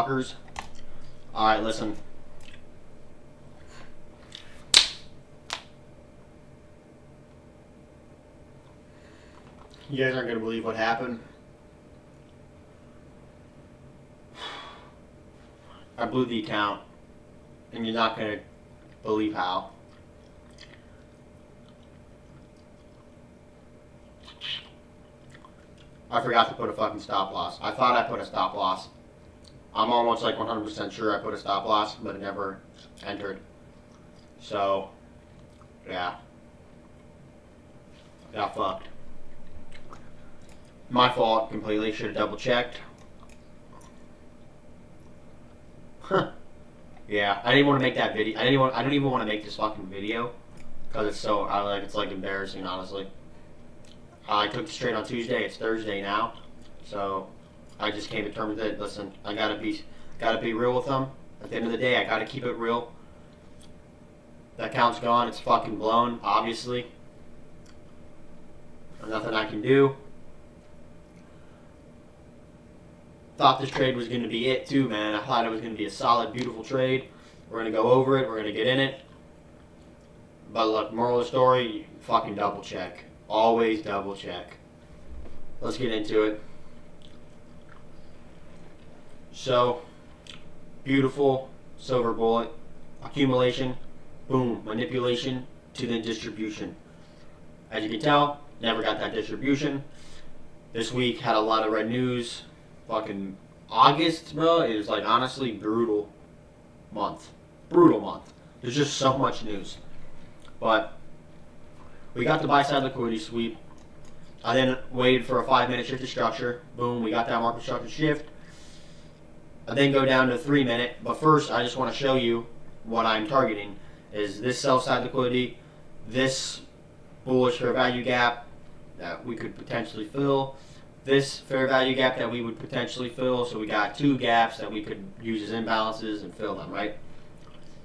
motherfuckers. Alright, listen. You guys aren't going to believe what happened. I blew the account, and you're not going to believe how. I forgot to put a fucking stop loss. I thought I put a stop loss. I'm almost like 100% sure I put a stop loss, but it never entered. So, yeah. Got fucked. My fault completely. Should have double checked. Huh. Yeah, I didn't want to make that video. I don't even want to make this fucking video because it's so. It's like embarrassing, honestly. I took the trade on Tuesday. It's Thursday now, so I just came to terms with it. Listen, I gotta be real with them. At the end of the day, I gotta keep it real. That account's gone. It's fucking blown. Obviously, there's nothing I can do. Thought this trade was going to be it too, man. I thought it was going to be a solid, beautiful trade. We're going to go over it. We're going to get in it. But look, moral of the story, fucking double check. Always double check. Let's get into it. So, beautiful silver bullet. Accumulation, boom, manipulation to the distribution. As you can tell, never got that distribution. This week had a lot of red news. Fucking August, bro, is like honestly brutal month. Brutal month. There's just so much news. But we got the buy side liquidity sweep. I then waited for a 5-minute shift to structure. Boom, we got that market structure shift. I then go down to 3-minute. But first, I just want to show you what I'm targeting. Is this sell side liquidity, this bullish fair value gap that we could potentially fill, this fair value gap that we would potentially fill. So we got 2 gaps that we could use as imbalances and fill them, right?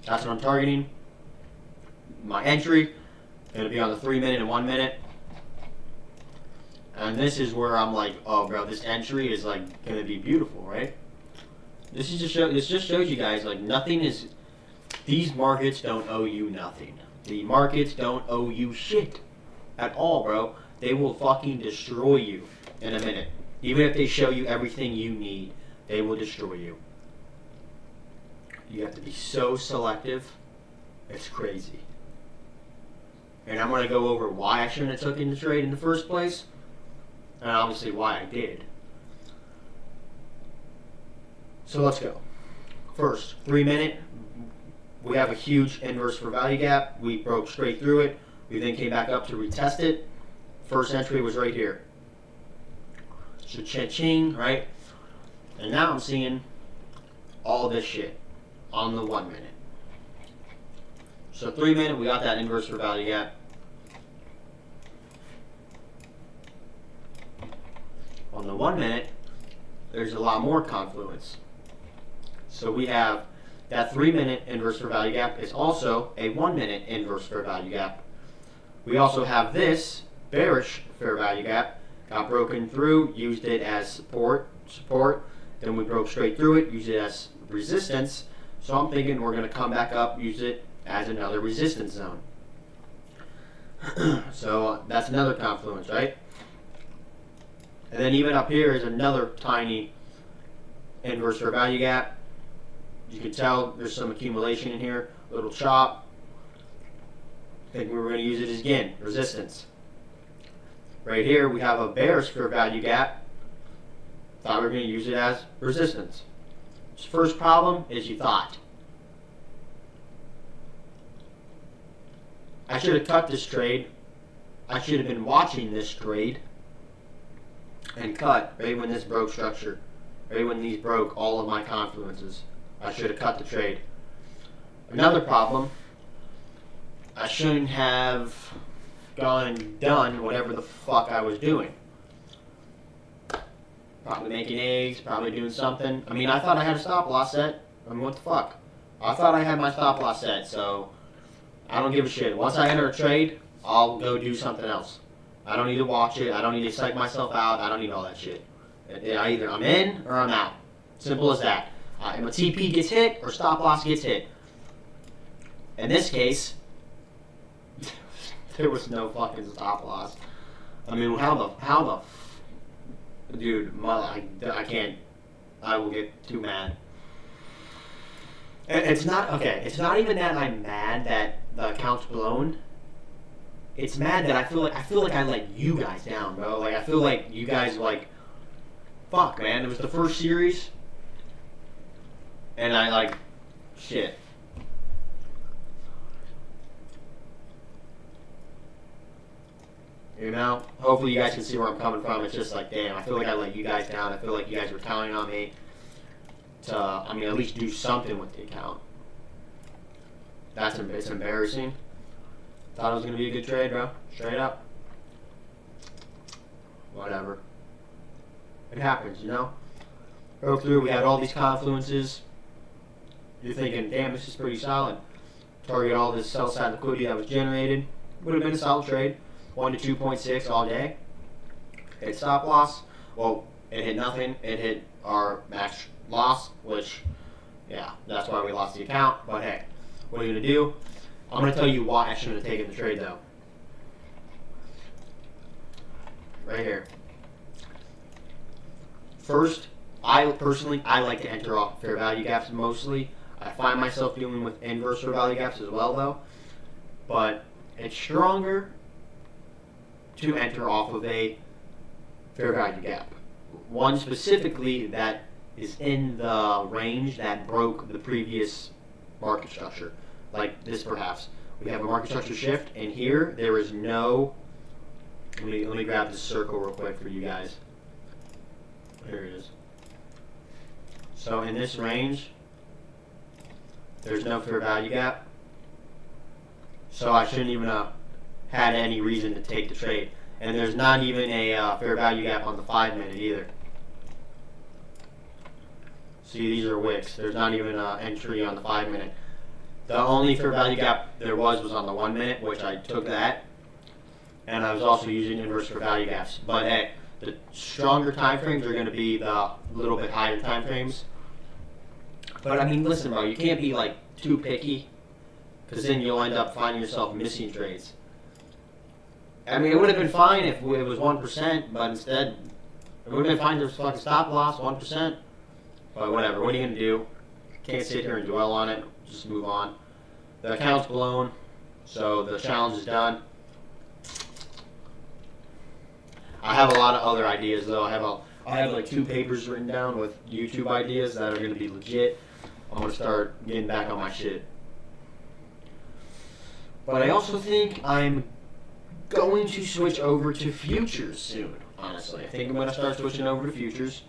That's what I'm targeting. My entry going to be on the 3-minute and 1-minute. And this is where I'm like, oh, bro, this entry is like going to be beautiful, right? This just shows you guys like nothing is. These markets don't owe you nothing. The markets don't owe you shit at all, bro. They will fucking destroy you in a minute. Even if they show you everything you need, they will destroy you. You have to be so selective. It's crazy. And I'm going to go over why I shouldn't have taken the trade in the first place. And obviously why I did. So let's go. First, 3-minute. We have a huge inverse for value gap. We broke straight through it. We then came back up to retest it. First entry was right here. So cha-ching, right? And now I'm seeing all this shit on the 1-minute. So 3-minute, we got that inverse for value gap. On the 1-minute, there's a lot more confluence. So we have that 3-minute inverse for value gap is also a 1-minute inverse fair value gap. We also have this bearish fair value gap. Got broken through, used it as support, then we broke straight through it, used it as resistance. So I'm thinking we're going to come back up, use it as another resistance zone. So that's another confluence, right? And then even up here is another tiny inverse fair value gap. You can tell there's some accumulation in here, a little chop. I think we were going to use it as, again, resistance. Right here, we have a bearish fair value gap. Thought we were going to use it as resistance. So first problem is you thought. I should have cut this trade. I should have been watching this trade and cut right when this broke structure. Right when these broke all of my confluences. I should have cut the trade. Another problem, I shouldn't have gone and done whatever the fuck I was doing. Probably making eggs, probably doing something. I mean, I thought I had a stop loss set. I mean, what the fuck? I thought I had my stop loss set, so I don't give a shit. Once I enter a trade, I'll go do something else. I don't need to watch it. I don't need to psych myself out. I don't need all that shit. Either I'm in or I'm out. Simple as that. If a TP gets hit or stop loss gets hit. In this case, there was no fucking stop loss. I mean, dude, I can't. I will get too mad. It's not okay. It's not even that I'm mad that the account's blown. It's mad that I feel like I let you guys down, bro. Like I feel like you guys fuck, man. It was the first series, and I shit. You know, hopefully you guys can see where I'm coming from. It's just damn, I feel like I let you guys down. I feel like you guys were counting on me to, at least do something with the account. It's embarrassing. Thought it was going to be a good trade, bro. Straight up. Whatever. It happens, you know? Go through, we had all these confluences. You're thinking, damn, this is pretty solid. Target all this sell side liquidity that was generated. Would have been a solid trade. 1 to 2.6 all day. Hit stop loss. Well, it hit nothing. It hit our max loss, which, yeah, that's why we lost the account. But hey, what are you going to do? I'm going to tell you why I shouldn't have taken the trade, though. Right here. First, I like to enter off fair value gaps mostly. I find myself dealing with inverse fair value gaps as well, though. But it's stronger to enter off of a fair value gap. One specifically that is in the range that broke the previous market structure. Like this perhaps. We have a market structure shift, and here there is no... Let me grab this circle real quick for you guys. Here it is. So in this range, there's no fair value gap. So I shouldn't even have had any reason to take the trade. And there's not even a fair value gap on the 5 minute either. See, these are wicks. There's not even an entry on the 5 minute. The only fair value gap there was on the 1 minute, which I took that. And I was also using inverse fair value gaps. But hey, the stronger time frames are going to be the little bit higher time frames. But listen, bro, you can't be too picky, because then you'll end up finding yourself missing trades. It would have been fine if it was 1%, but instead, it would have been fine if there was fucking stop loss, 1%. But whatever, what are you going to do? Can't sit here and dwell on it, just move on. The account's blown, so the challenge is done. I have a lot of other ideas, though. I have 2 papers written down with YouTube ideas that are going to be legit. I'm going to start getting back on my shit. But I also think I'm going to switch over to futures soon, honestly. I think I'm going to start switching over to futures.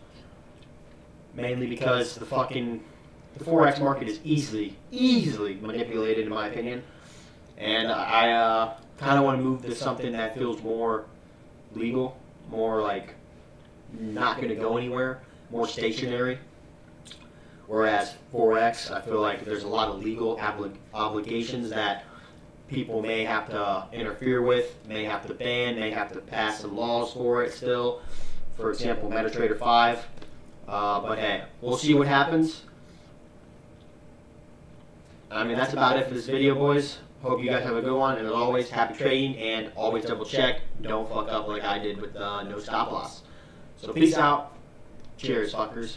Mainly because the Forex market is easily manipulated, in my opinion. And I kind of want to move to something that feels more legal, more not going to go anywhere, more stationary. Whereas Forex, I feel like there's a lot of legal obligations that people may have to interfere with, may have to ban, may have to pass some laws for it still. For example, MetaTrader 5. But hey, we'll see what happens. That's about it for this video, boys. Hope you guys have a good one, and as always, happy trading, and always double check. Don't fuck up like I did with no stop loss. So peace out. Cheers, fuckers.